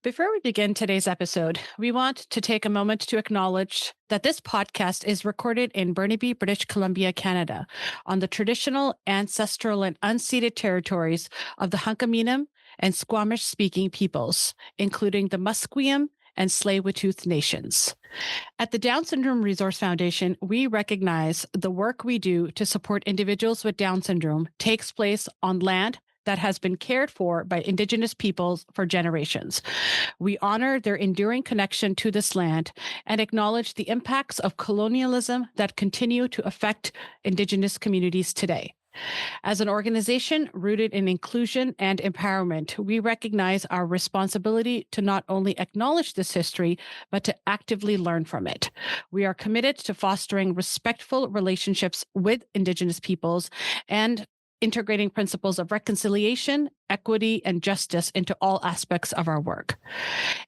Before we begin today's episode, we want to take a moment to acknowledge that this podcast is recorded in Burnaby, British Columbia, Canada, on the traditional, ancestral, and unceded territories of the Hunkaminam and Squamish speaking peoples, including the Musqueam and Tsleil-Waututh nations. At the Down Syndrome Resource Foundation, we recognize the work we do to support individuals with Down syndrome takes place on land that has been cared for by Indigenous peoples for generations. We honor their enduring connection to this land and acknowledge the impacts of colonialism that continue to affect Indigenous communities today. As an organization rooted in inclusion and empowerment, we recognize our responsibility to not only acknowledge this history, but to actively learn from it. We are committed to fostering respectful relationships with Indigenous peoples and integrating principles of reconciliation, equity, and justice into all aspects of our work.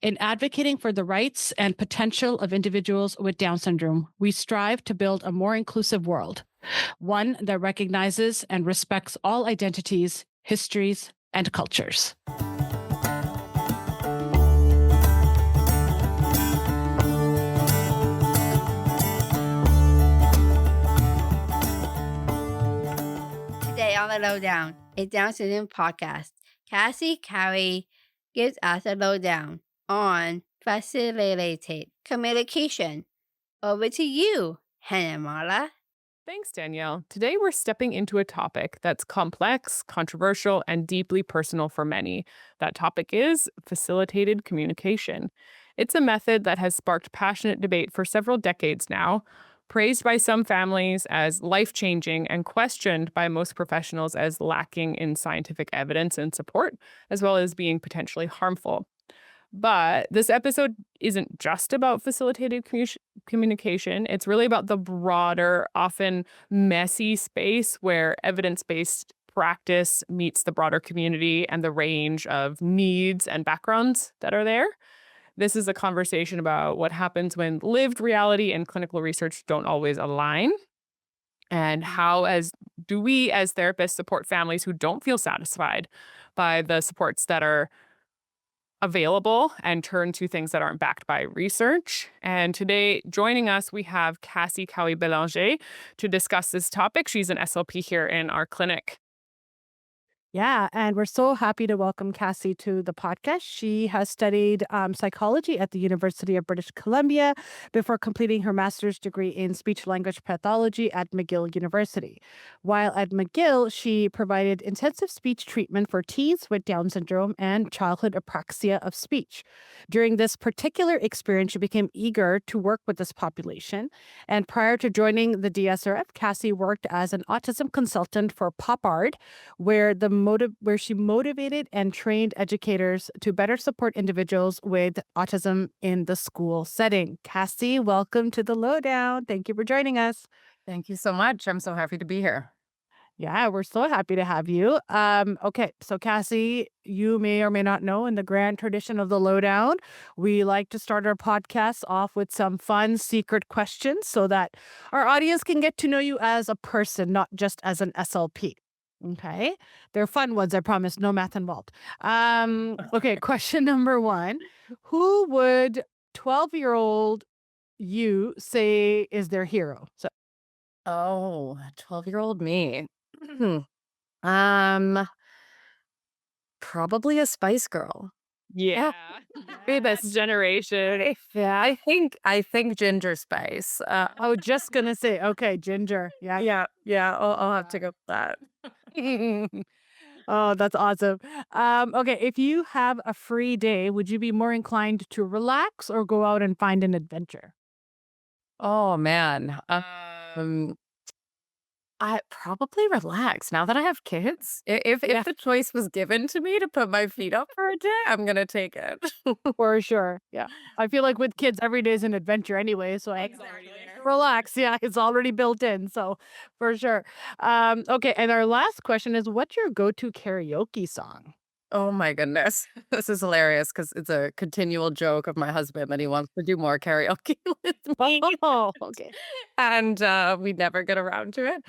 In advocating for the rights and potential of individuals with Down syndrome, we strive to build a more inclusive world, one that recognizes and respects all identities, histories, and cultures. Today on the Lowdown, a Down syndrome podcast, Cassandra Cowie gives us a lowdown on facilitated communication. Over to you, Hannah Marla. Thanks, Danielle. Today we're stepping into a topic that's complex, controversial, and deeply personal for many. That topic is facilitated communication. It's a method that has sparked passionate debate for several decades now, praised by some families as life-changing and questioned by most professionals as lacking in scientific evidence and support, as well as being potentially harmful. But this episode isn't just about facilitated communication. It's really about the broader, often messy space where evidence based practice meets the broader community and the range of needs and backgrounds that are there. This is a conversation about what happens when lived reality and clinical research don't always align. And how as do we as therapists support families who don't feel satisfied by the supports that are available and turn to things that aren't backed by research. And today, joining us, we have Cassandra Cowie Belanger to discuss this topic. She's an SLP here in our clinic. Yeah, and we're so happy to welcome Cassie to the podcast. She has studied psychology at the University of British Columbia before completing her master's degree in speech language pathology at McGill University. While at McGill, she provided intensive speech treatment for teens with Down syndrome and childhood apraxia of speech. During this particular experience, she became eager to work with this population. And prior to joining the DSRF, Cassie worked as an autism consultant for Pop Art, where she motivated and trained educators to better support individuals with autism in the school setting. Cassie, welcome to the Lowdown. Thank you for joining us. Thank you so much. I'm so happy to be here. Yeah, we're so happy to have you. Okay, so Cassie, you may or may not know, in the grand tradition of the Lowdown, we like to start our podcasts off with some fun secret questions so that our audience can get to know you as a person, not just as an SLP. Okay. They're fun ones, I promise. No math involved. Okay, question number one. Who would 12-year-old you say is their hero? So, Oh, 12-year-old me. um, Probably a Spice Girl. Yeah. Be this generation. Yeah, I think Ginger Spice. oh, just gonna say, okay, Ginger. Yeah. Yeah, I'll have to go with that. Oh, that's awesome. Okay, if you have a free day, would you be more inclined to relax or go out and find an adventure? Oh man. I probably relax now that I have kids. If the choice was given to me to put my feet up for a day, I'm gonna take it. For sure. Yeah. I feel like with kids, every day is an adventure anyway. So I Exactly. relax. Yeah. It's already built in. So for sure. Okay. And our last question is, what's your go-to karaoke song? Oh my goodness. This is hilarious because it's a continual joke of my husband that he wants to do more karaoke with me. Oh, okay. And we never get around to it.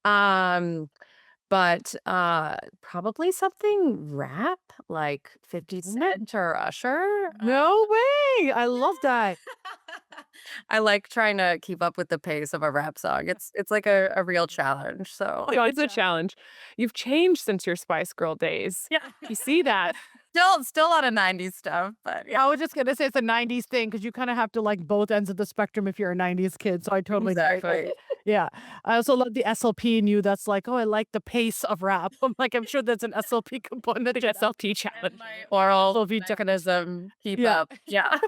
Um, But probably something rap, like 50 Cent or Usher. No way. I love that. I like trying to keep up with the pace of a rap song. It's like a real challenge. So Oh, it's a challenge. You've changed since your Spice Girl days. yeah, You see that? still a lot of 90s stuff, but yeah, I was just gonna say it's a '90s thing because you kind of have to like both ends of the spectrum if you're a '90s kid. So I totally get that. exactly. Yeah, I also love the SLP in you. That's like, oh, I like the pace of rap. I'm like, I'm sure there's an SLP component to that. SLT challenge. Oral SLP challenge. mechanism, keep Yeah. up. Yeah.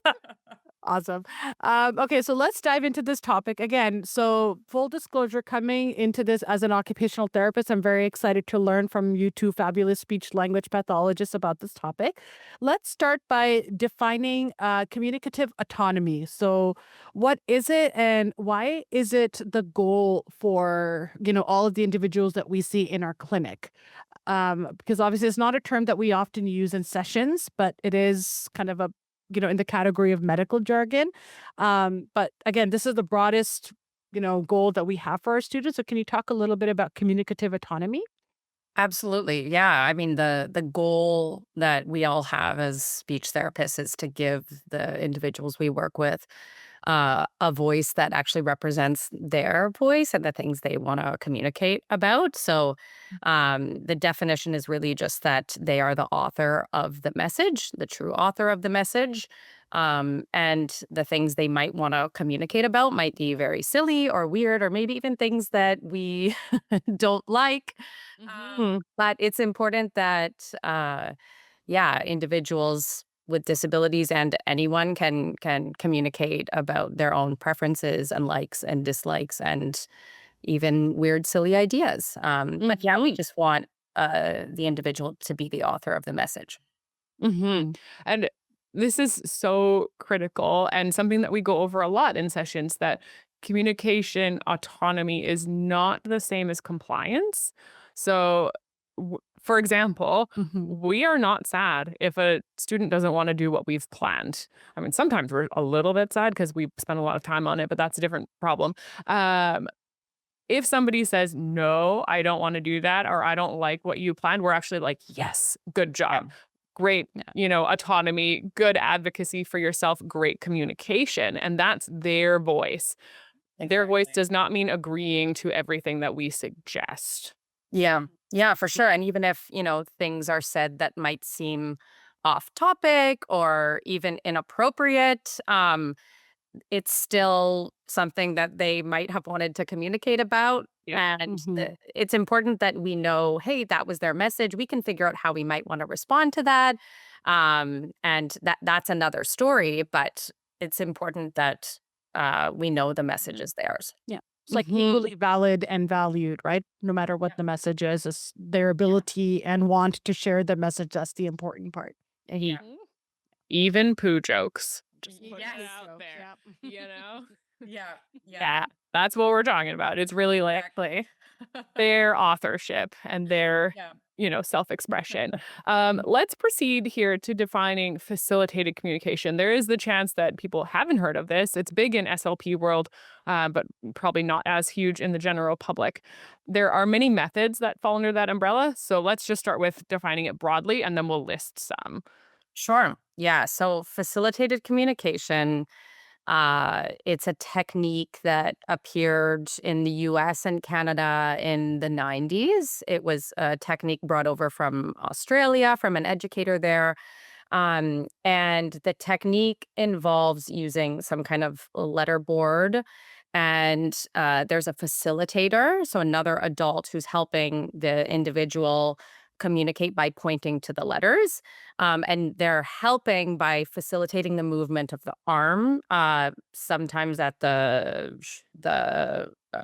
Awesome. Okay, so let's dive into this topic again. So, full disclosure, coming into this as an occupational therapist, I'm very excited to learn from you two fabulous speech language pathologists about this topic. Let's start by defining communicative autonomy. So, what is it, and why is it the goal for all of the individuals that we see in our clinic? Because obviously, it's not a term that we often use in sessions, but it is kind of a in the category of medical jargon. But again, this is the broadest, goal that we have for our students. So can you talk a little bit about communicative autonomy? Absolutely. Yeah. I mean, the goal that we all have as speech therapists is to give the individuals we work with a voice that actually represents their voice and the things they want to communicate about. So the definition is really just that they are the author of the message, the true author of the message. And the things they might want to communicate about might be very silly or weird, or maybe even things that we don't like. But it's important that, yeah, individuals with disabilities and anyone can communicate about their own preferences and likes and dislikes and even weird, silly ideas. But yeah, we just want the individual to be the author of the message. And this is so critical and something that we go over a lot in sessions, that communication autonomy is not the same as compliance. So, for example, we are not sad if a student doesn't want to do what we've planned. I mean, sometimes we're a little bit sad because we spend a lot of time on it, but that's a different problem. If somebody says, no, I don't want to do that, or I don't like what you planned, we're actually like, yes, good job. Great, autonomy, good advocacy for yourself, great communication. And that's their voice. Their voice does not mean agreeing to everything that we suggest. Yeah. Yeah, for sure. And even if, things are said that might seem off topic or even inappropriate, it's still something that they might have wanted to communicate about. Yeah. And it's important that we know, hey, that was their message. We can figure out how we might want to respond to that. And that's another story, but it's important that we know the message is theirs. Yeah. It's like equally valid and valued, right? No matter what the message is, it's their ability and want to share the message. That's the important part. Yeah. Even poo jokes. Just put Yes. it out there. Yeah. Yeah, that's what we're talking about. It's really like their authorship and their, self-expression. Let's proceed here to defining facilitated communication. There is the chance that people haven't heard of this. It's big in SLP world, but probably not as huge in the general public. There are many methods that fall under that umbrella. So let's just start with defining it broadly, and then we'll list some. Sure. Yeah. So facilitated communication, it's a technique that appeared in the US and Canada in the 90s. It was a technique brought over from Australia, from an educator there. And the technique involves using some kind of letterboard. And there's a facilitator, so another adult who's helping the individual communicate by pointing to the letters. And they're helping by facilitating the movement of the arm, sometimes at the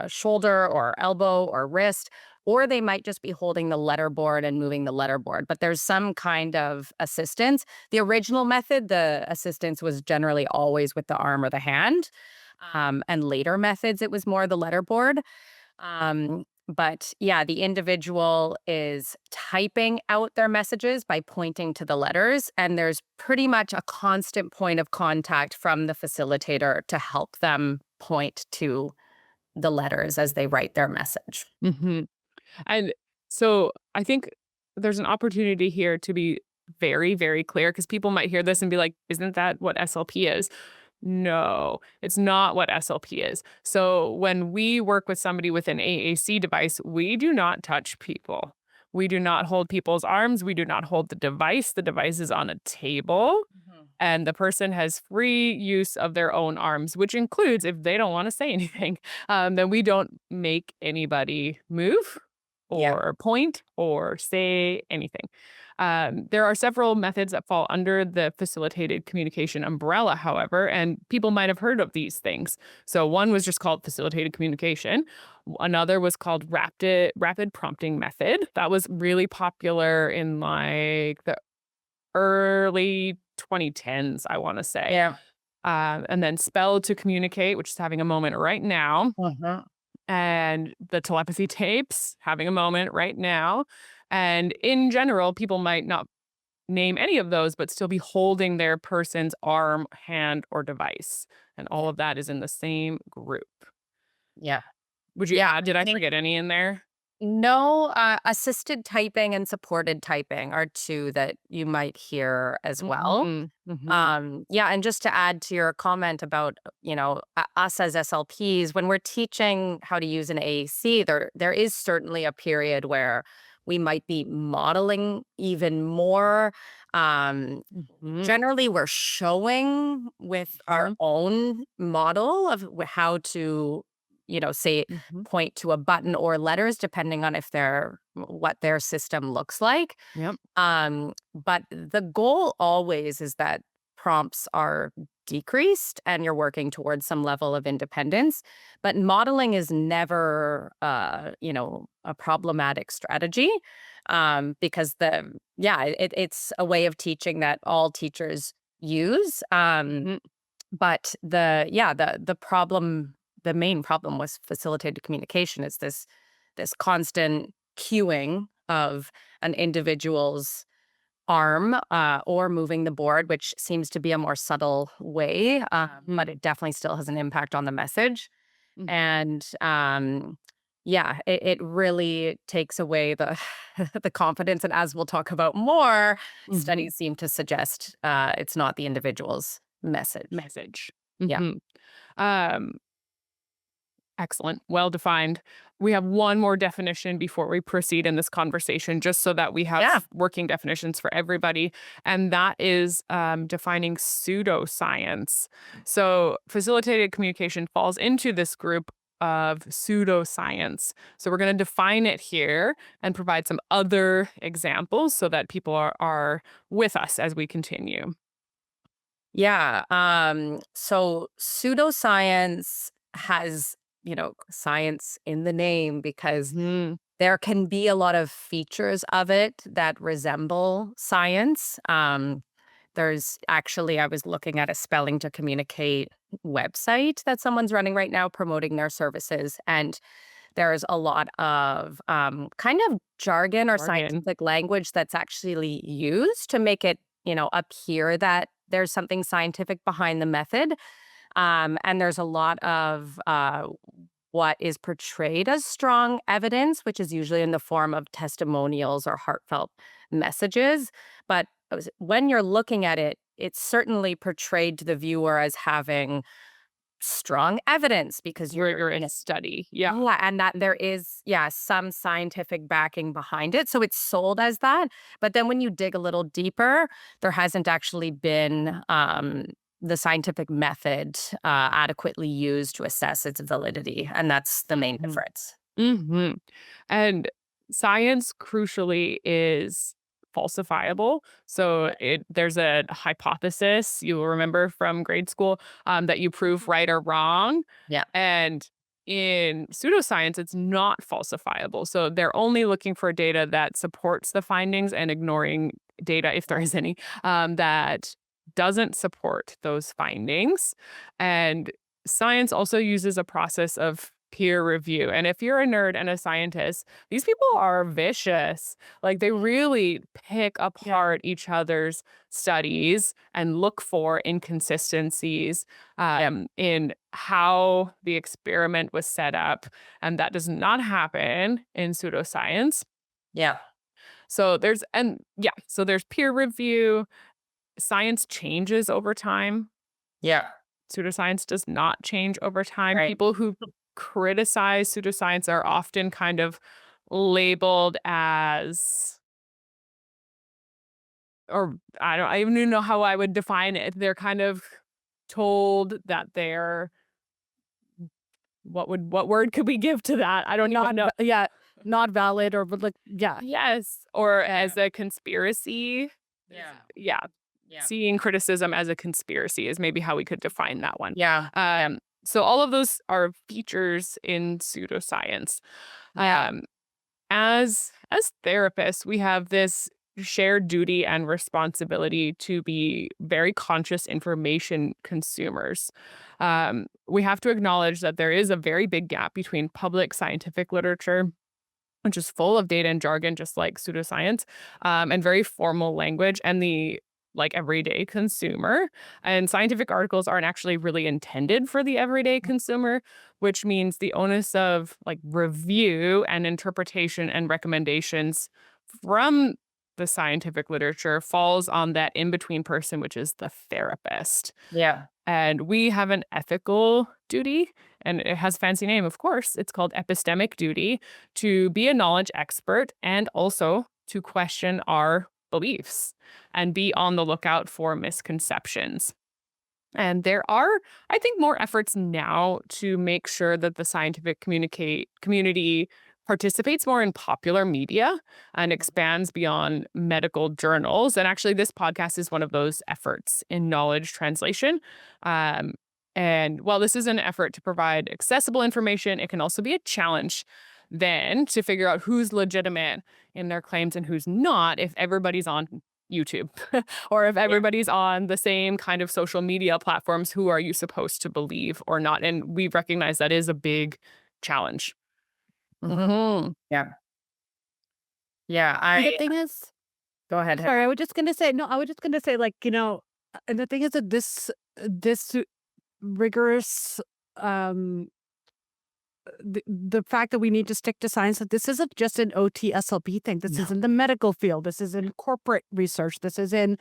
shoulder or elbow or wrist, or they might just be holding the letterboard and moving the letterboard. But there's some kind of assistance. The original method, the assistance was generally always with the arm or the hand. And later methods, it was more the letterboard. But yeah, the individual is typing out their messages by pointing to the letters, and there's pretty much a constant point of contact from the facilitator to help them point to the letters as they write their message. And So I think there's an opportunity here to be very, very clear because people might hear this and be like, isn't that what SLP is? No, it's not what SLP is. So when we work with somebody with an AAC device, we do not touch people. We do not hold people's arms. We do not hold the device. The device is on a table and the person has free use of their own arms, which includes if they don't want to say anything, then we don't make anybody move Yeah. or point or say anything. There are several methods that fall under the facilitated communication umbrella, however, and people might have heard of these things. So one was just called facilitated communication. Another was called rapid prompting method. That was really popular in like the early 2010s, I want to say. Yeah. And then spell to communicate, which is having a moment right now. Uh-huh. And the telepathy tapes, having a moment right now. And in general, people might not name any of those, but still be holding their person's arm, hand, or device. And all of that is in the same group. Yeah. Would you Yeah, add, did I think- forget any in there? No, assisted typing and supported typing are two that you might hear as well. Mhm, mhm. Yeah, and just to add to your comment about, us as SLPs, when we're teaching how to use an AAC, there is certainly a period where we might be modeling even more. Mhm. Generally, we're showing with our own model of how to, say Mhm. point to a button or letters, depending on if they're what their system looks like. Yep. But the goal always is that prompts are decreased and you're working towards some level of independence. But modeling is never, a problematic strategy because it's a way of teaching that all teachers use. Mhm. But the main problem with facilitated communication is this constant cueing of an individual's arm or moving the board, which seems to be a more subtle way, but it definitely still has an impact on the message. Mhm. And it really takes away the the confidence. And as we'll talk about more, Mhm. studies seem to suggest it's not the individual's message. Message. Yeah. Mhm. Um, Excellent. Well defined. We have one more definition before we proceed in this conversation, just so that we have Yeah. working definitions for everybody. And that is defining pseudoscience. So, facilitated communication falls into this group of pseudoscience. So, we're going to define it here and provide some other examples so that people are with us as we continue. Yeah. So pseudoscience has, science in the name because Mhm. there can be a lot of features of it that resemble science. There's actually, I was looking at a spelling to communicate website that someone's running right now promoting their services. And there's a lot of kind of jargon or Jargon. scientific language that's actually used to make it, appear that there's something scientific behind the method. And there's a lot of what is portrayed as strong evidence, which is usually in the form of testimonials or heartfelt messages. But when you're looking at it, it's certainly portrayed to the viewer as having strong evidence because You're in a study. Yeah. yeah, and that there is, some scientific backing behind it. So it's sold as that. But then when you dig a little deeper, there hasn't actually been the scientific method adequately used to assess its validity. And that's the main Mhm. difference. Hmm. And science, crucially, is falsifiable. So there's a hypothesis you will remember from grade school that you prove right or wrong. Yeah. And in pseudoscience, it's not falsifiable. So they're only looking for data that supports the findings and ignoring data, if there is any, that doesn't support those findings. And science also uses a process of peer review. And if you're a nerd and a scientist, these people are vicious. Like they really pick apart each other's studies and look for inconsistencies in how the experiment was set up. And that does not happen in pseudoscience. Yeah. So there's peer review. Science changes over time. Yeah. Pseudoscience does not change over time. Right. People who criticize pseudoscience are often kind of labeled as, or I don't even know how I would define it. They're kind of told that they're, what word could we give to that? I don't even know. Yeah, not valid or like, yeah. Yes, or as a conspiracy. Yeah. Yeah, Yeah. seeing criticism as a conspiracy is maybe how we could define that one. Yeah. So all of those are features in pseudoscience. Yeah. As therapists, we have this shared duty and responsibility to be very conscious information consumers. We have to acknowledge that there is a very big gap between public scientific literature, which is full of data and jargon, just like pseudoscience, and very formal language, and the everyday consumer. And scientific articles aren't actually really intended for the everyday consumer, which means the onus of review and interpretation and recommendations from the scientific literature falls on that in-between person, which is the therapist. Yeah. And we have an ethical duty, and it has a fancy name, of course. It's called epistemic duty, to be a knowledge expert and also to question our beliefs and be on the lookout for misconceptions. And there are, I think, more efforts now to make sure that the scientific community participates more in popular media and expands beyond medical journals. And actually, this podcast is one of those efforts in knowledge translation. Um, and while this is an effort to provide accessible information, it can also be a challenge then to figure out who's legitimate in their claims and who's not if everybody's on YouTube or if everybody's on the same kind of social media platforms. Who are you supposed to believe or not? And we recognize that is a big challenge. Mm-hmm. Yeah. Yeah. The thing is, Go ahead. sorry, I was just gonna say, no, I was just gonna say, and the thing is that this rigorous, the fact that we need to stick to science, that this isn't just an OT SLP thing. This is in the medical field. This is in corporate research. This is in,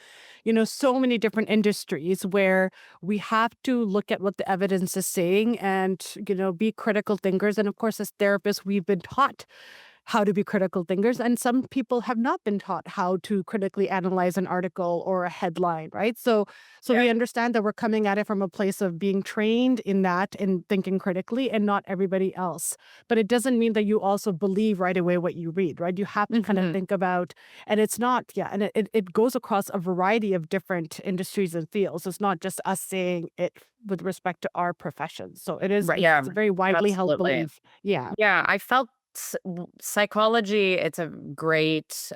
so many different industries where we have to look at what the evidence is saying and, be critical thinkers. And of course, as therapists, we've been taught how to be critical thinkers. And some people have not been taught how to critically analyze an article or a headline, right? So we understand that we're coming at it from a place of being trained in that and thinking critically, and not everybody else. But it doesn't mean that you also believe right away what you read, right? You have to kind of think about, and it's not, and it goes across a variety of different industries and fields. It's not just us saying it with respect to our profession. So it is, Right. it's a very widely held Absolutely. belief. Yeah. Yeah. I felt psychology, it's a great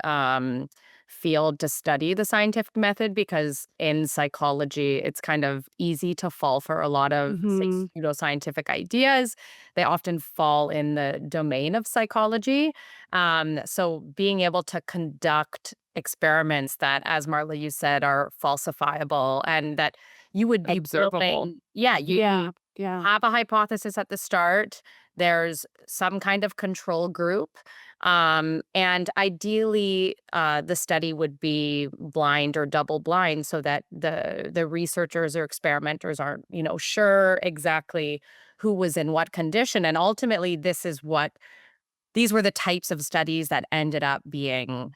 field to study the scientific method, because in psychology, it's kind of easy to fall for a lot of pseudoscientific ideas. They often fall in the domain of psychology. So being able to conduct experiments that, as Marla, you said, are falsifiable and that you would be Observable. you Yeah. have a hypothesis at the start. There's some kind of control group. And ideally, the study would be blind or double blind, so that the researchers or experimenters aren't, sure exactly who was in what condition. And ultimately, these were the types of studies that ended up being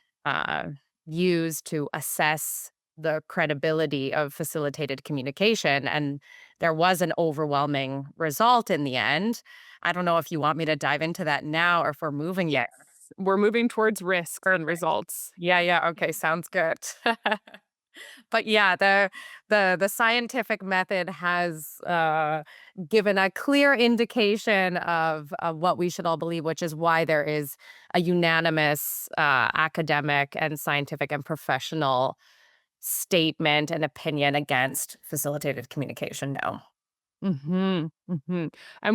used to assess the credibility of facilitated communication. And there was an overwhelming result in the end. I don't know if you want me to dive into that now or if we're moving yet. We're moving towards risk and results. Yeah. Okay, sounds good. But yeah, the scientific method has given a clear indication of what we should all believe, which is why there is a unanimous academic and scientific and professional statement and opinion against facilitated communication now. And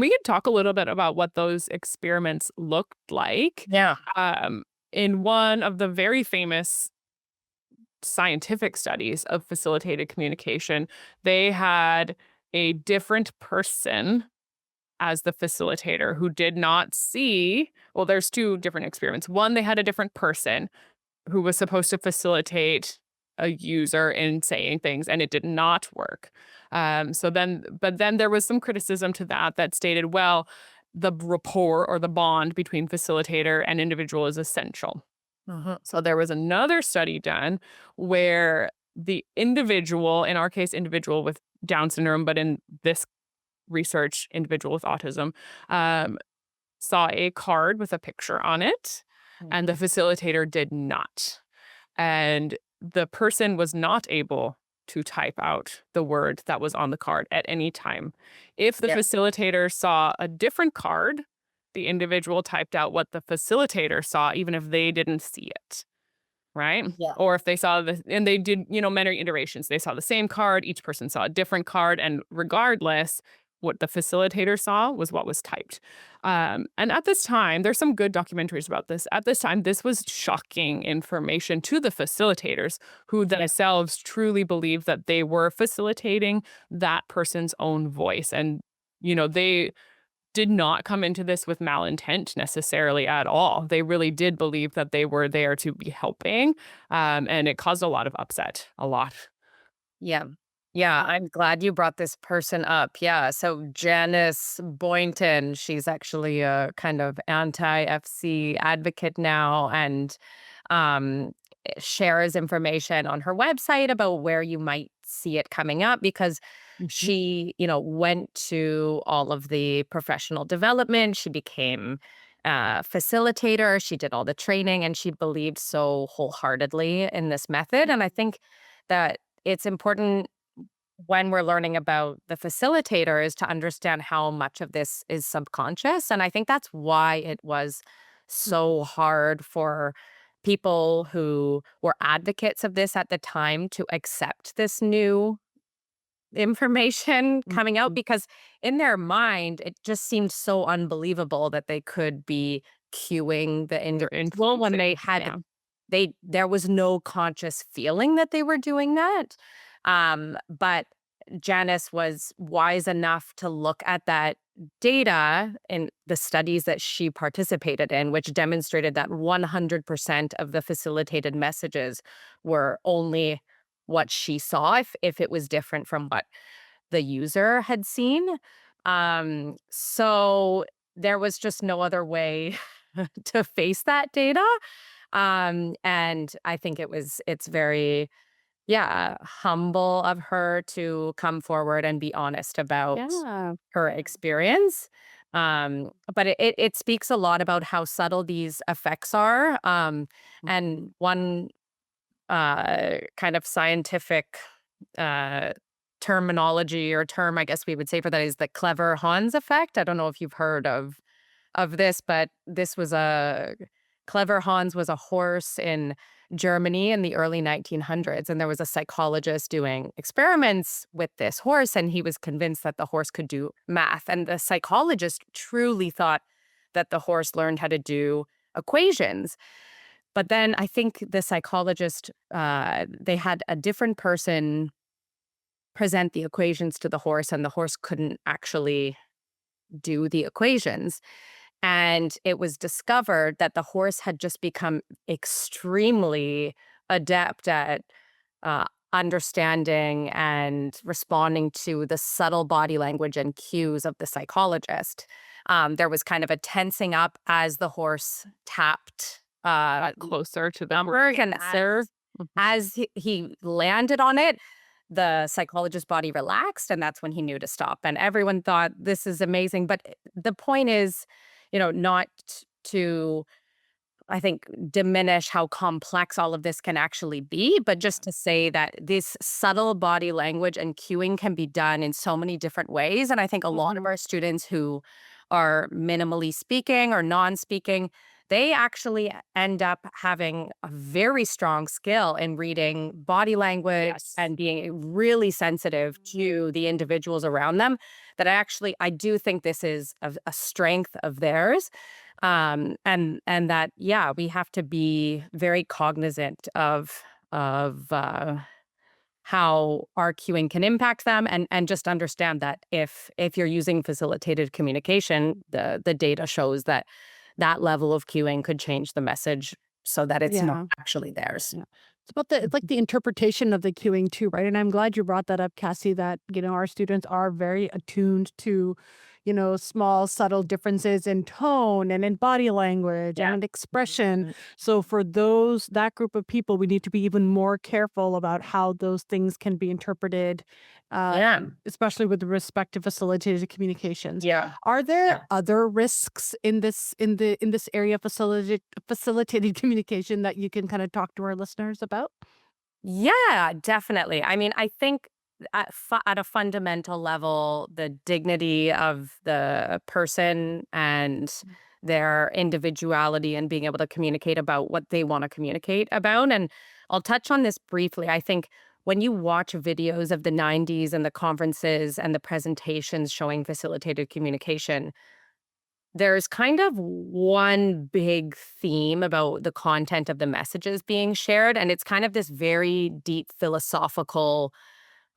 we could talk a little bit about what those experiments looked like. Yeah. In one of the very famous scientific studies of facilitated communication, they had a different person as the facilitator who did not see. Well, there's two different experiments. One, they had a different person who was supposed to facilitate a user in saying things, and it did not work. But then there was some criticism to that stated, well, the rapport or the bond between facilitator and individual is essential. Mhm. So there was another study done where the individual, in our case, individual with Down syndrome, but in this research, individual with autism, um, saw a card with a picture on it, and the facilitator did not. And the person was not able to type out the word that was on the card at any time. If the Yeah. facilitator saw a different card, the individual typed out what the facilitator saw, even if they didn't see it. Right? Yeah. Or if they saw and they did, many iterations. They saw the same card, each person saw a different card, and regardless, what the facilitator saw was what was typed. And at this time, there's some good documentaries about this. At this time, this was shocking information to the facilitators who themselves truly believed that they were facilitating that person's own voice. And, they did not come into this with malintent necessarily at all. They really did believe that they were there to be helping, and it caused a lot of upset, a lot. Yeah. Yeah, I'm glad you brought this person up. Yeah, so Janice Boynton, she's actually a kind of anti-FC advocate now, and um, shares information on her website about where you might see it coming up because Mhm. she, went to all of the professional development. She became a facilitator. She did all the training, and she believed so wholeheartedly in this method. And I think that it's important when we're learning about the facilitator is to understand how much of this is subconscious. And I think that's why it was so hard for people who were advocates of this at the time to accept this new information coming out Mhm. because in their mind it just seemed so unbelievable that they could be cueing the They're individual when they influencing, had yeah. there was no conscious feeling that they were doing that. But Janice was wise enough to look at that data in the studies that she participated in, which demonstrated that 100% of the facilitated messages were only what she saw if it was different from what the user had seen. So there was just no other way to face that data. And I think it's very, yeah, humble of her to come forward and be honest about Yeah. her experience. But it speaks a lot about how subtle these effects are. And one kind of scientific uh, terminology or term, I guess we would say for that is the clever Hans effect. I don't know if you've heard of this, but this was a clever Hans was a horse in Germany in the early 1900s, and there was a psychologist doing experiments with this horse, and he was convinced that the horse could do math, and the psychologist truly thought that the horse learned how to do equations. But then I think the psychologist, they had a different person present the equations to the horse, and the horse couldn't actually do the equations. And it was discovered that the horse had just become extremely adept at uh, understanding and responding to the subtle body language and cues of the psychologist. There was kind of a tensing up as the horse tapped Got closer to them. Berg, and Sir. as he landed on it, the psychologist's body relaxed, and that's when he knew to stop. And everyone thought, this is amazing. But the point is, not to, I think, diminish how complex all of this can actually be, but just to say that this subtle body language and cueing can be done in so many different ways. And I think a lot of our students who are minimally speaking or non-speaking, they actually end up having a very strong skill in reading body language Yes. and being really sensitive to the individuals around them. That I do think this is a strength of theirs. And that, yeah, we have to be very cognizant of how our cueing can impact them, and just understand that if you're using facilitated communication, the data shows that that level of cueing could change the message so that it's not Yeah. actually theirs. Yeah. It's like the interpretation of the cueing too, right? And I'm glad you brought that up, Cassie, that, our students are very attuned to, small, subtle differences in tone and in body language and Yeah. in expression. Mhm. So for that group of people, we need to be even more careful about how those things can be interpreted, uh, Yeah. especially with respect to facilitated communications. Yeah. Are there Yeah. other risks in this area of facilitated communication that you can kind of talk to our listeners about? Yeah, definitely. I mean, I think at a fundamental level, the dignity of the person and their individuality and being able to communicate about what they want to communicate about. And I'll touch on this briefly. I think when you watch videos of the 90s and the conferences and the presentations showing facilitated communication, there's kind of one big theme about the content of the messages being shared, and it's kind of this very deep philosophical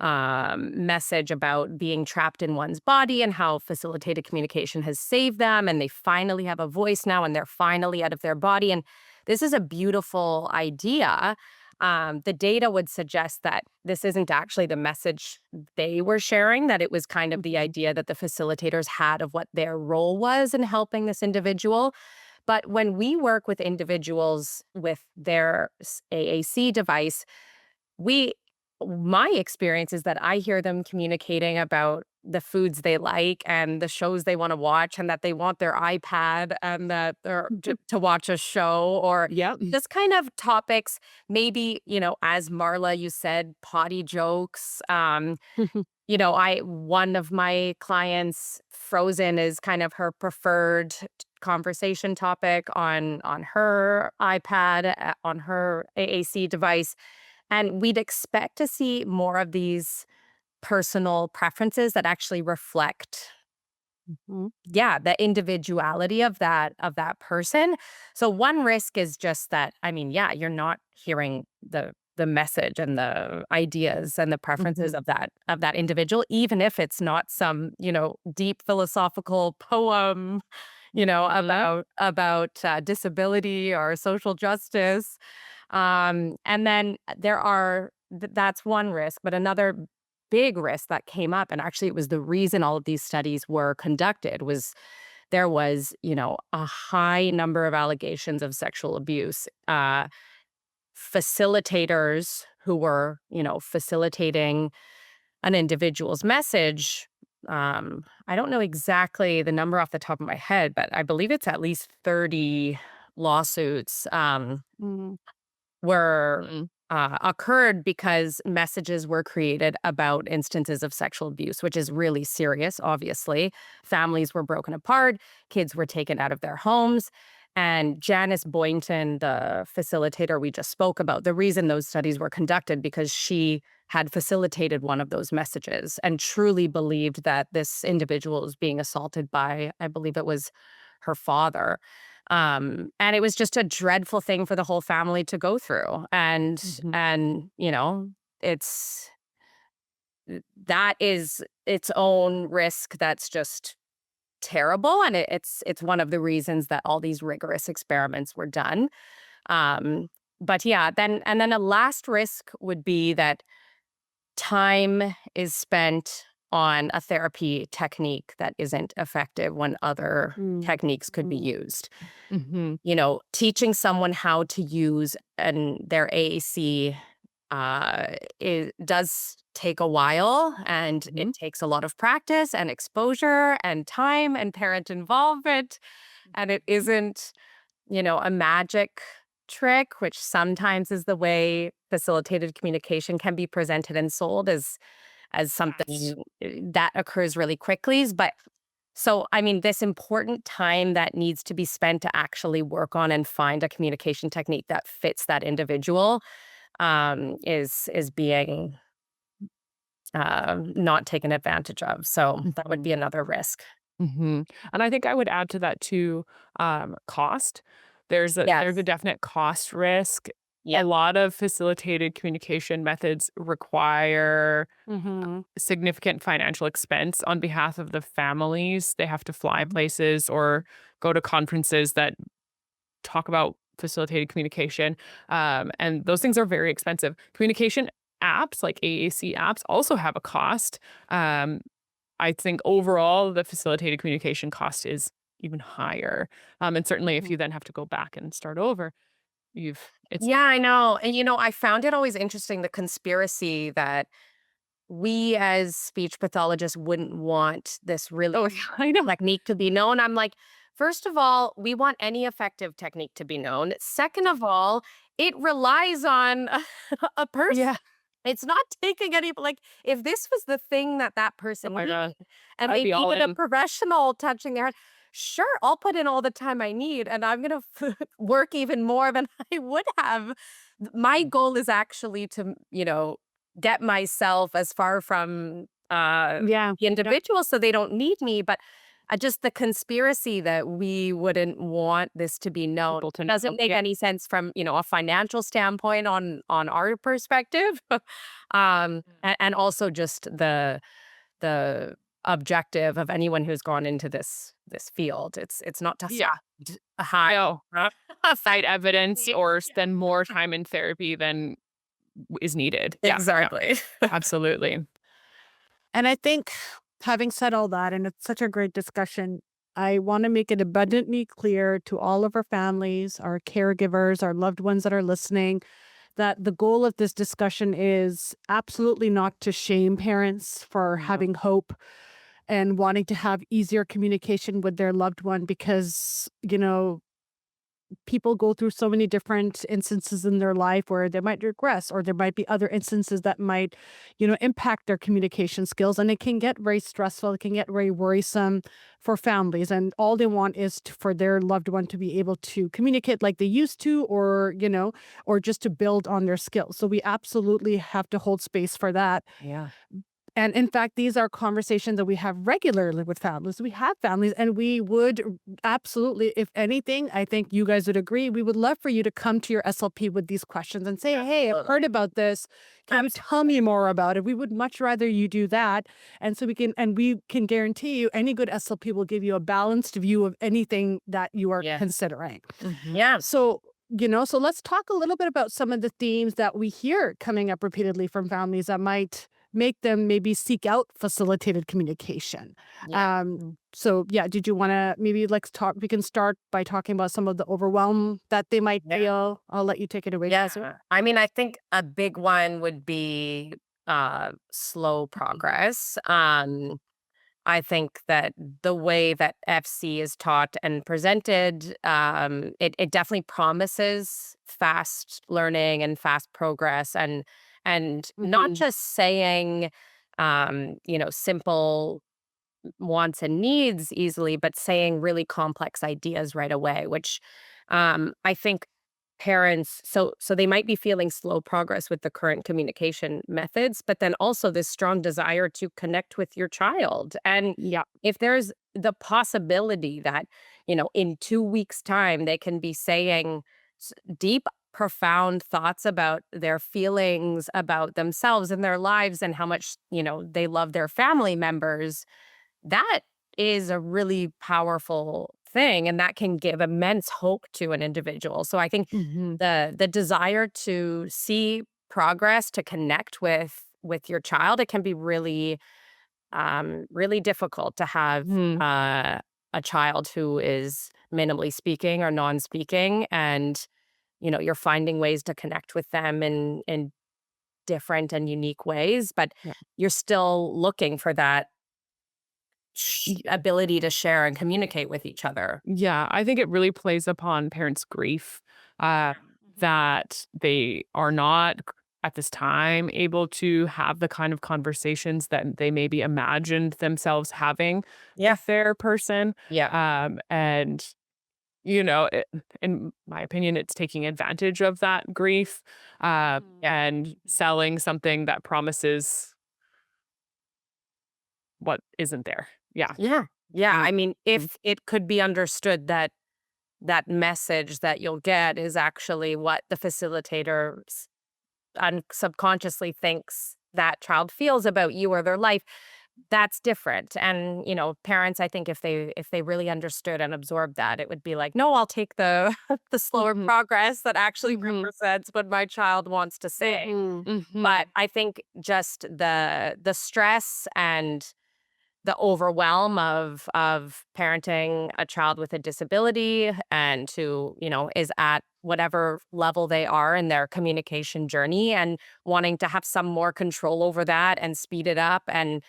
message about being trapped in one's body and how facilitated communication has saved them, and they finally have a voice now, and they're finally out of their body. And this is a beautiful idea. The data would suggest that this isn't actually the message they were sharing, that it was kind of the idea that the facilitators had of what their role was in helping this individual. But when we work with individuals with their AAC device, we my experience is that I hear them communicating about the foods they like and the shows they want to watch, and that they want their iPad, and that they're to watch a show, or Yeah. just kind of topics, maybe, as Marla, you said, potty jokes. I one of my clients, Frozen, is kind of her preferred conversation topic on her iPad, on her AAC device. And we'd expect to see more of these personal preferences that actually reflect, Mhm. yeah, the individuality of that person. So one risk is just that, I mean, yeah, you're not hearing the message and the ideas and the preferences Mhm. of that individual, even if it's not some, deep philosophical poem, Mhm. about disability or social justice. And then that's one risk, but another big risk that came up, and actually it was the reason all of these studies were conducted, was there was, a high number of allegations of sexual abuse. Facilitators who were, facilitating an individual's message. I don't know exactly the number off the top of my head, but I believe it's at least 30 lawsuits. Mhm. Were occurred because messages were created about instances of sexual abuse, which is really serious, obviously. Families were broken apart, kids were taken out of their homes. And Janice Boynton, the facilitator we just spoke about, the reason those studies were conducted because she had facilitated one of those messages and truly believed that this individual was being assaulted by, I believe it was her father. And it was just a dreadful thing for the whole family to go through. And Mhm. and it's that is its own risk that's just terrible. And it's one of the reasons that all these rigorous experiments were done. Um, but yeah, then a last risk would be that time is spent on a therapy technique that isn't effective when other Mm. techniques could be Mm. used. Mhm. Teaching someone how to use their AAC, it does take a while, and Mhm. it takes a lot of practice and exposure and time and parent involvement. And it isn't, a magic trick, which sometimes is the way facilitated communication can be presented and sold as Yes. something that occurs really quickly. But so, I mean, this important time that needs to be spent to actually work on and find a communication technique that fits that individual, is being not taken advantage of. So that would Mhm. be another risk. Mhm. And I think I would add to that too, cost. There's a Yes. definite cost risk a lot of facilitated communication methods require Mm-hmm. significant financial expense on behalf of the families. They have to fly places or go to conferences that talk about facilitated communication. And those things are very expensive. Communication apps like AAC apps also have a cost. Um, I think overall the facilitated communication cost is even higher. And certainly if you then have to go back and start over, it's Yeah, I know. And I found it always interesting, the conspiracy that we as speech pathologists wouldn't want this really I know. technique to be known. I'm like, first of all, we want any effective technique to be known. Second of all, it relies on a person. Yeah. It's not taking any, like, if this was the thing that Oh person my God. needed, and I'd be maybe all even a in. professional touching their head, sure, I'll put in all the time I need and I'm going to work even more than I would have. My goal is actually to, get myself as far from Yeah. the individual so they don't need me. But just the conspiracy that we wouldn't want this to be known People to know. doesn't make Yeah. any sense from, a financial standpoint on our perspective. And also just the objective of anyone who's gone into this field. It's not to Yeah. hide. No. Cite evidence or spend more time in therapy than is needed. Yeah. Exactly. Absolutely. And I think, having said all that, and it's such a great discussion, I want to make it abundantly clear to all of our families, our caregivers, our loved ones that are listening, that the goal of this discussion is absolutely not to shame parents for having hope and wanting to have easier communication with their loved one, because, people go through so many different instances in their life where they might regress, or there might be other instances that might, impact their communication skills. And it can get very stressful. It can get very worrisome for families. And all they want is for their loved one to be able to communicate like they used to, or, or just to build on their skills. So we absolutely have to hold space for that. Yeah. And in fact, these are conversations that we have regularly with families. We have families, and we would absolutely, if anything, I think you guys would agree, we would love for you to come to your SLP with these questions and say, hey, I've heard about this. Can you tell me more about it? We would much rather you do that. And so we can guarantee you any good SLP will give you a balanced view of anything that you are considering. Yeah. So, so let's talk a little bit about some of the themes that we hear coming up repeatedly from families that might make them maybe seek out facilitated communication. So did you want to maybe we can start by talking about some of the overwhelm that they might feel. I'll let you take it away. Yes. I mean, I think a big one would be slow progress. I think that the way that FC is taught and presented, it definitely promises fast learning and fast progress, and not just saying, simple wants and needs easily, but saying really complex ideas right away, which I think parents, so they might be feeling slow progress with the current communication methods, but then also this strong desire to connect with your child. And if there's the possibility that, in 2 weeks' time, they can be saying deep, profound thoughts about their feelings, about themselves and their lives, and how much, they love their family members, that is a really powerful thing, and that can give immense hope to an individual. So I think the desire to see progress, to connect with your child, it can be really really difficult to have a child who is minimally speaking or non-speaking, and you're finding ways to connect with them in different and unique ways, but you're still looking for that ability to share and communicate with each other. Yeah, I think it really plays upon parents' grief that they are not at this time able to have the kind of conversations that they maybe imagined themselves having with their person. And, in my opinion, it's taking advantage of that grief and selling something that promises what isn't there. Yeah. Yeah. I mean, if it could be understood that that message that you'll get is actually what the facilitator subconsciously thinks that child feels about you or their life, that's different. And parents, I think if they really understood and absorbed that, it would be like, no, I'll take the the slower progress that actually represents what my child wants to say. But I think just the stress and the overwhelm of parenting a child with a disability and who, is at whatever level they are in their communication journey, and wanting to have some more control over that and speed it up. And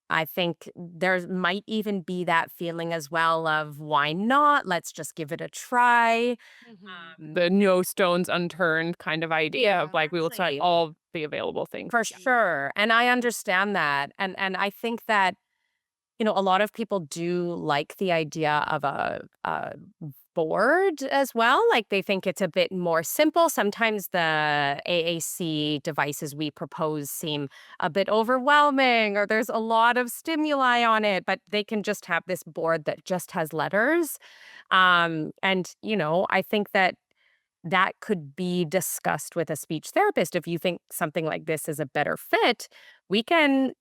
I think there might even be that feeling as well of, why not? Let's just give it a try. The no stones unturned kind of idea of like, we will try Exactly. all the available things. For sure. And I understand that. And I think that, a lot of people do like the idea of a board as well. Like, they think it's a bit more simple. Sometimes the AAC devices we propose seem a bit overwhelming, or there's a lot of stimuli on it, but they can just have this board that just has letters. And I think that could be discussed with a speech therapist. If you think something like this is a better fit, we can,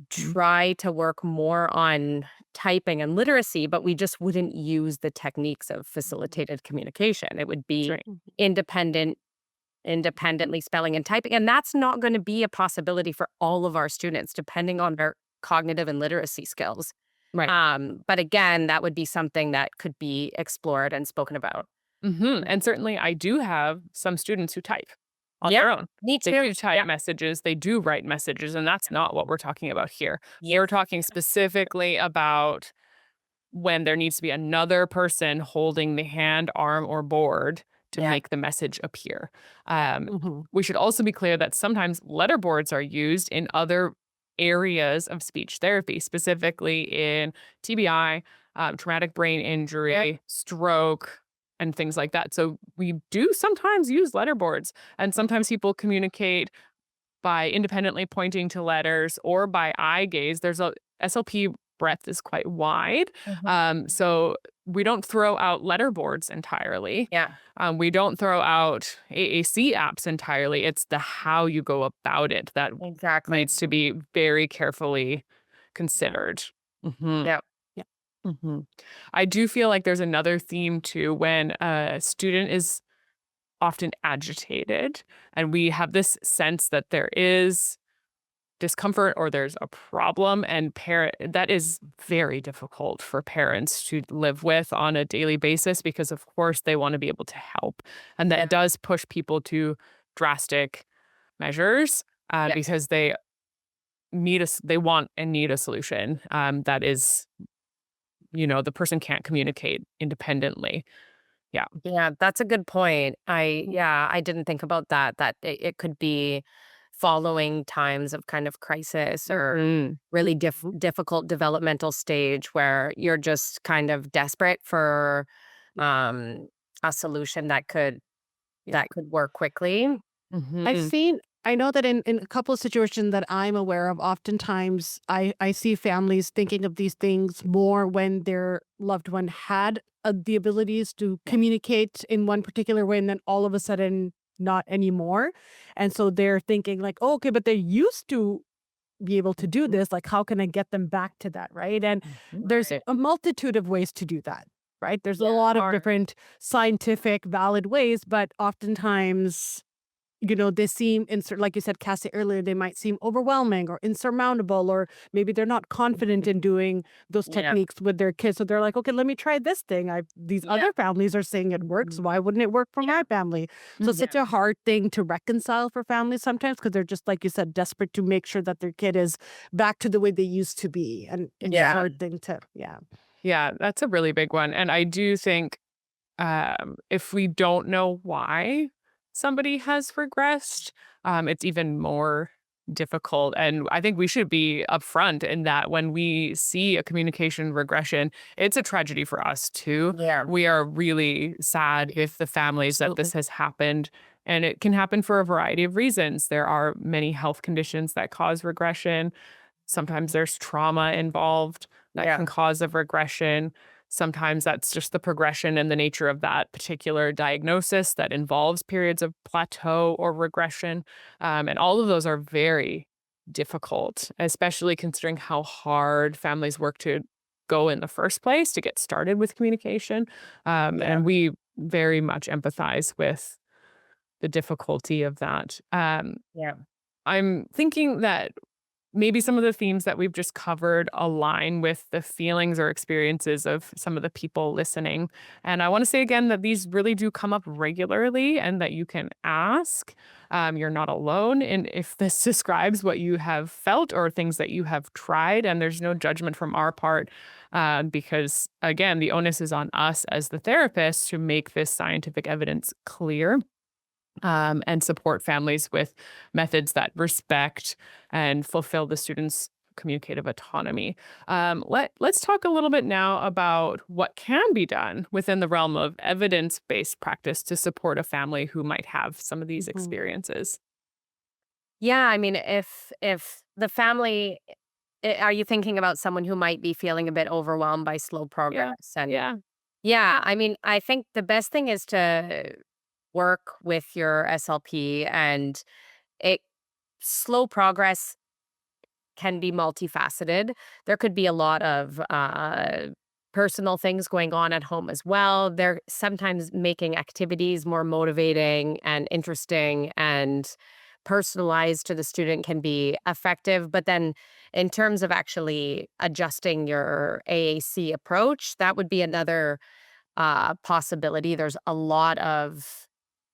try to work more on typing and literacy, but we just wouldn't use the techniques of facilitated communication. It would be Right. independently spelling and typing. And that's not going to be a possibility for all of our students, depending on their cognitive and literacy skills. Right. But again, that would be something that could be explored and spoken about. And certainly I do have some students who type on Yeah, their own. me They too. do type Yeah. messages. They do write messages. And that's not what we're talking about here. Yeah. We're talking specifically about when there needs to be another person holding the hand, arm, or board to Yeah. make the message appear. We should also be clear that sometimes letter boards are used in other areas of speech therapy, specifically in TBI, traumatic brain injury, stroke, and things like that. So we do sometimes use letter boards, and sometimes people communicate by independently pointing to letters or by eye gaze. There's a SLP breadth is quite wide. So we don't throw out letter boards entirely. Yeah. We don't throw out AAC apps entirely. It's the how you go about it that Exactly. needs to be very carefully considered. Yeah. I do feel like there's another theme too when a student is often agitated and we have this sense that there is discomfort or there's a problem, and that is very difficult for parents to live with on a daily basis, because of course they want to be able to help, and that does push people to drastic measures because they want and need a solution that is, the person can't communicate independently. Yeah, that's a good point. I didn't think about that it could be following times of kind of crisis or really difficult developmental stage where you're just kind of desperate for a solution that could work quickly. I know that in a couple of situations that I'm aware of, oftentimes I see families thinking of these things more when their loved one had the abilities to communicate in one particular way, and then all of a sudden not anymore. And so they're thinking like, oh, okay, but they used to be able to do this. Like, how can I get them back to that? Right. And there's a multitude of ways to do that. Right. There's a lot of different scientific, valid ways, but oftentimes, they seem, like you said, Cassie, earlier, they might seem overwhelming or insurmountable, or maybe they're not confident in doing those techniques with their kids. So they're like, okay, let me try this thing. These other families are saying it works. Why wouldn't it work for my family? So it's such a hard thing to reconcile for families sometimes, because they're just, like you said, desperate to make sure that their kid is back to the way they used to be. And it's a hard thing to, Yeah, that's a really big one. And I do think if we don't know why somebody has regressed, it's even more difficult. And I think we should be upfront in that when we see a communication regression, it's a tragedy for us too. Yeah. We are really sad with the families that this has happened. And it can happen for a variety of reasons. There are many health conditions that cause regression. Sometimes there's trauma involved. that Yeah. can cause a regression. Sometimes that's just the progression and the nature of that particular diagnosis that involves periods of plateau or regression. And all of those are very difficult, especially considering how hard families work to go in the first place to get started with communication. Yeah. And we very much empathize with the difficulty of that. Yeah. I'm thinking that maybe some of the themes that we've just covered align with the feelings or experiences of some of the people listening. And I want to say again that these really do come up regularly and that you can ask. You're not alone. And if this describes what you have felt or things that you have tried, and there's no judgment from our part, because again, the onus is on us as the therapists to make this scientific evidence clear, and support families with methods that respect and fulfill the students' communicative autonomy. Let's talk a little bit now about what can be done within the realm of evidence-based practice to support a family who might have some of these Mhm. experiences. Yeah, I mean, if the family, are you thinking about someone who might be feeling a bit overwhelmed by slow Yeah, progress? And yeah. yeah, I mean, I think the best thing is to work with your SLP, and it slow progress can be multifaceted. There could be a lot of personal things going on at home as well. They're sometimes making activities more motivating and interesting and personalized to the student can be effective. But then, in terms of actually adjusting your AAC approach, that would be another possibility. There's a lot of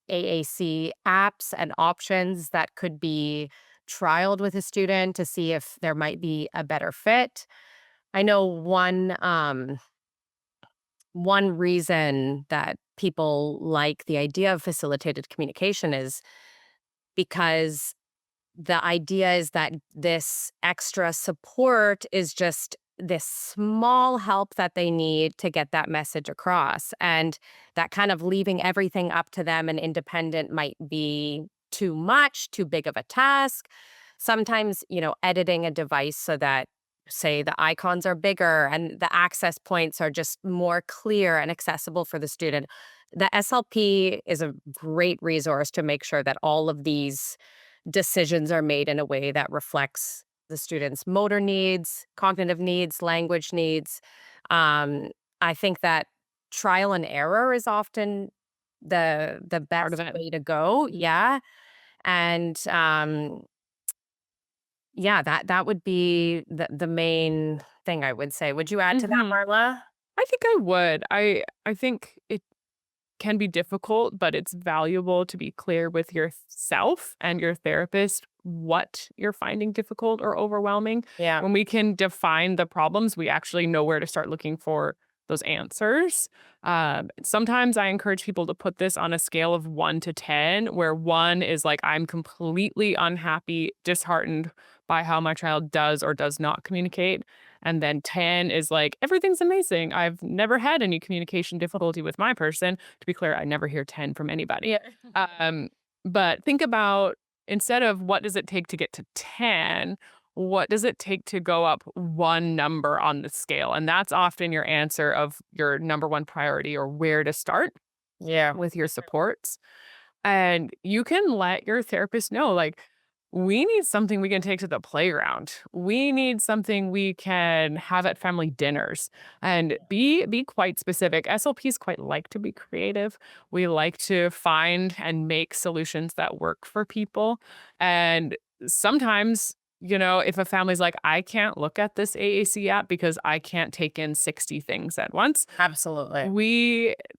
AAC apps and options that could be trialed with a student to see if there might be a better fit. I know one reason that people like the idea of facilitated communication is because the idea is that this extra support is just this small help that they need to get that message across. And that kind of leaving everything up to them and independent might be too much, too big of a task. Sometimes, editing a device so that, say, the icons are bigger and the access points are just more clear and accessible for the student. The SLP is a great resource to make sure that all of these decisions are made in a way that reflects the student's motor needs, cognitive needs, language needs. Um, I think that trial and error is often the Part of best it. way to go. Yeah. And yeah, that would be the main thing I would say. Would you add to that, Mhm. Marla? I think I would. I think it can be difficult, but it's valuable to be clear with yourself and your therapist what you're finding difficult or overwhelming. Yeah. When we can define the problems, we actually know where to start looking for those answers. Sometimes I encourage people to put this on a scale of 1 to 10, where 1 is like, I'm completely unhappy, disheartened by how my child does or does not communicate. And then 10 is like, everything's amazing. I've never had any communication difficulty with my person. To be clear, I never hear 10 from anybody. Yeah. Um, but think about, instead of what does it take to get to 10, what does it take to go up one number on the scale? And that's often your answer of your number one priority or where to start Yeah. with your supports. And you can let your therapist know, like, we need something we can take to the playground. We need something we can have at family dinners, and be quite specific. SLPs quite like to be creative. We like to find and make solutions that work for people. And sometimes, if a family's like, I can't look at this AAC app because I can't take in 60 things at once, Absolutely.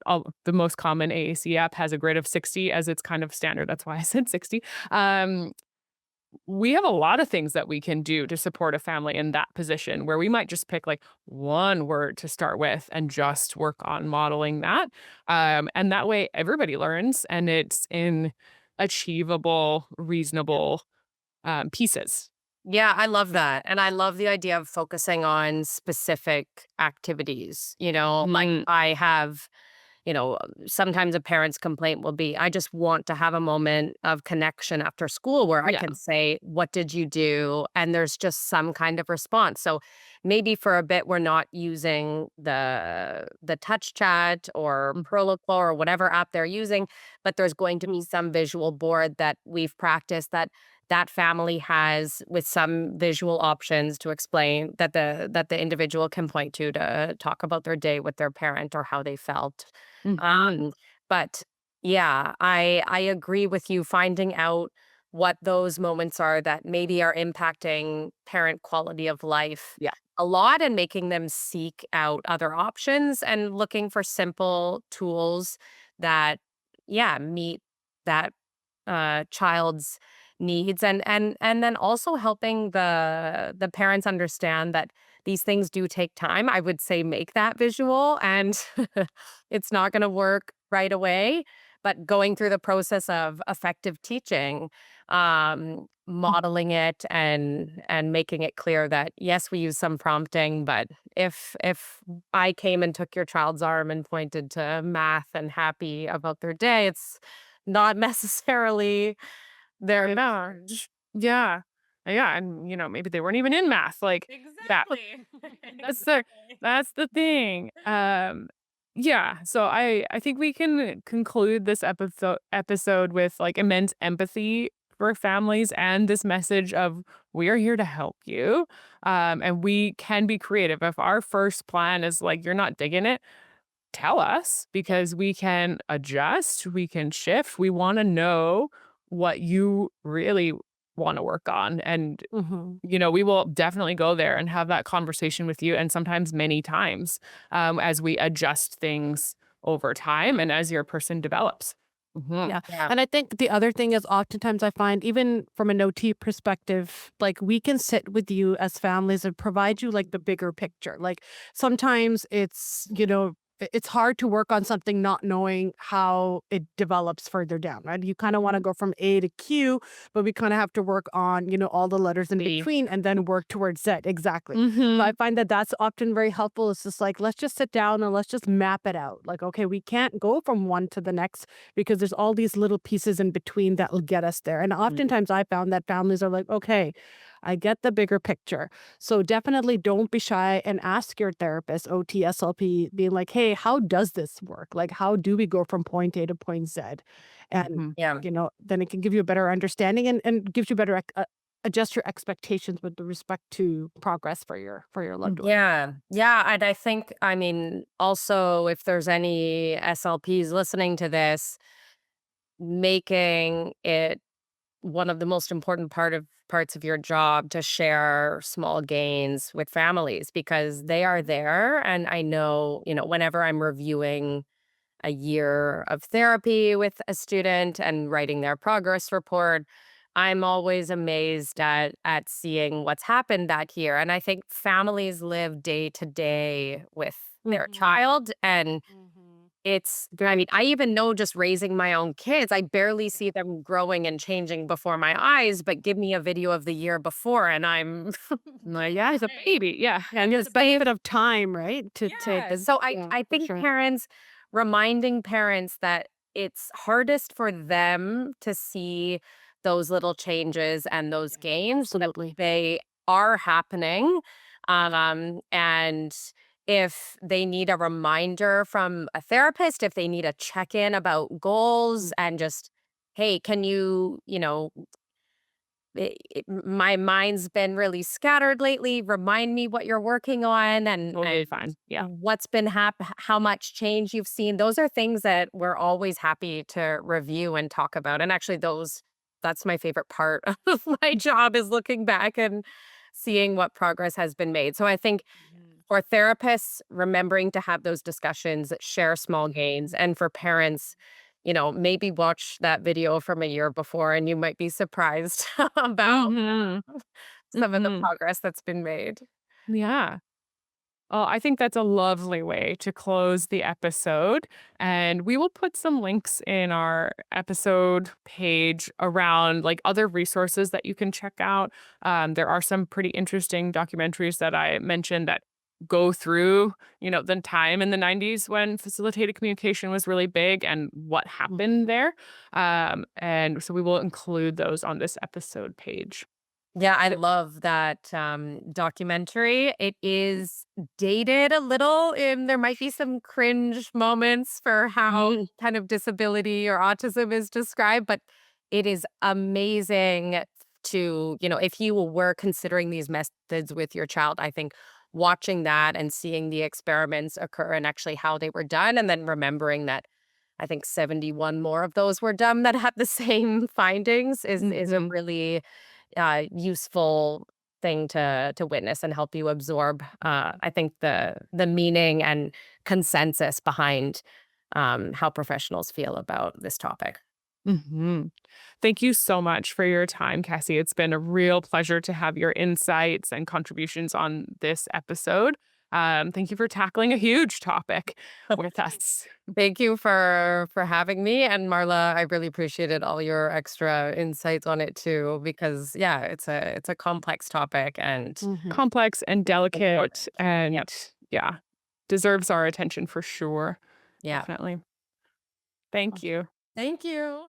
the most common AAC app has a grade of 60 as its kind of standard. That's why I said 60. We have a lot of things that we can do to support a family in that position, where we might just pick like one word to start with and just work on modeling that. And that way everybody learns and it's in achievable, reasonable pieces. Yeah, I love that. And I love the idea of focusing on specific activities. Like Mm, I have sometimes a parent's complaint will be, I just want to have a moment of connection after school where I Yeah. can say, what did you do? And there's just some kind of response. So maybe for a bit, we're not using the touch chat or Proloquo or whatever app they're using, but there's going to be some visual board that we've practiced that family has with some visual options to explain that the individual can point to talk about their day with their parent or how they felt. Mm. But yeah, I agree with you, finding out what those moments are that maybe are impacting parent quality of life Yeah. a lot, and making them seek out other options and looking for simple tools that, yeah, meet that child's needs, and then also helping the parents understand that these things do take time. I would say make that visual, and it's not going to work right away, but going through the process of effective teaching, modeling it, and making it clear that yes, we use some prompting, but if I came and took your child's arm and pointed to math and happy about their day, it's not necessarily their marriage. Yeah. Yeah. And, maybe they weren't even in math. Like, yeah, that's the, that's the thing. Yeah. So I think we can conclude this episode with like immense empathy for families and this message of we are here to help you. And we can be creative. If our first plan is like, you're not digging it, tell us because we can adjust, we can shift. We want to know what you really want to work on. And, we will definitely go there and have that conversation with you. And sometimes many times as we adjust things over time and as your person develops. Yeah. Yeah. And I think the other thing is oftentimes I find, even from an OT perspective, like we can sit with you as families and provide you like the bigger picture. Like sometimes it's hard to work on something not knowing how it develops further down, right? You kind of want to go from A to Q, but we kind of have to work on, all the letters in B. between and then work towards Z. Exactly. So Mhm. I find that that's often very helpful. It's just like, let's just sit down and let's just map it out. Like, okay, we can't go from one to the next because there's all these little pieces in between that will get us there. And oftentimes I found that families are like, okay, I get the bigger picture. So definitely don't be shy and ask your therapist, OT, SLP, being like, hey, how does this work? Like, how do we go from point A to point Z? And, Yeah. then it can give you a better understanding and gives you better adjust your expectations with respect to progress for your loved one. Yeah. Yeah. And I think, I mean, also, if there's any SLPs listening to this, making it one of the most important parts of your job to share small gains with families because they are there. And I know, whenever I'm reviewing a year of therapy with a student and writing their progress report, I'm always amazed at seeing what's happened that year. And I think families live day to day with their child, and I mean, I even know just raising my own kids, I barely see them growing and changing before my eyes, but give me a video of the year before and I'm Like, yeah, He's a baby. Yeah. and it's a bit of time, right? To take this. So Yeah, I for think sure. reminding parents that it's hardest for them to see those little changes and those gains so that Absolutely. they are happening. And if they need a reminder from a therapist, if they need a check-in about goals and just, hey, can my mind's been really scattered lately. Remind me what you're working on Totally and fine. Yeah. what's been how much change you've seen. Those are things that we're always happy to review and talk about. And actually that's my favorite part of my job is looking back and seeing what progress has been made. So I think for therapists, remembering to have those discussions, share small gains, and for parents, maybe watch that video from a year before and you might be surprised about Mhm. some of the Mhm. progress that's been made. Yeah. Oh, I think that's a lovely way to close the episode. And we will put some links in our episode page around like other resources that you can check out. There are some pretty interesting documentaries that I mentioned that go through, the time in the 90s when facilitated communication was really big and what happened there. And so we will include those on this episode page. Yeah, I love that documentary. It is dated a little, and there might be some cringe moments for how Mhm. kind of disability or autism is described, but it is amazing to, if you were considering these methods with your child, I think watching that and seeing the experiments occur and actually how they were done, and then remembering that I think 71 more of those were done that had the same findings is a Mhm. really useful thing to witness and help you absorb. I think the meaning and consensus behind how professionals feel about this topic. Thank you so much for your time, Cassie. It's been a real pleasure to have your insights and contributions on this episode. Thank you for tackling a huge topic with us. Thank you for having me, and Marla, I really appreciated all your extra insights on it too, because yeah, it's a complex topic and Mhm. Complex and delicate, important. and Yep. yeah, deserves our attention for sure. Yeah. Definitely. Thank you. Thank you.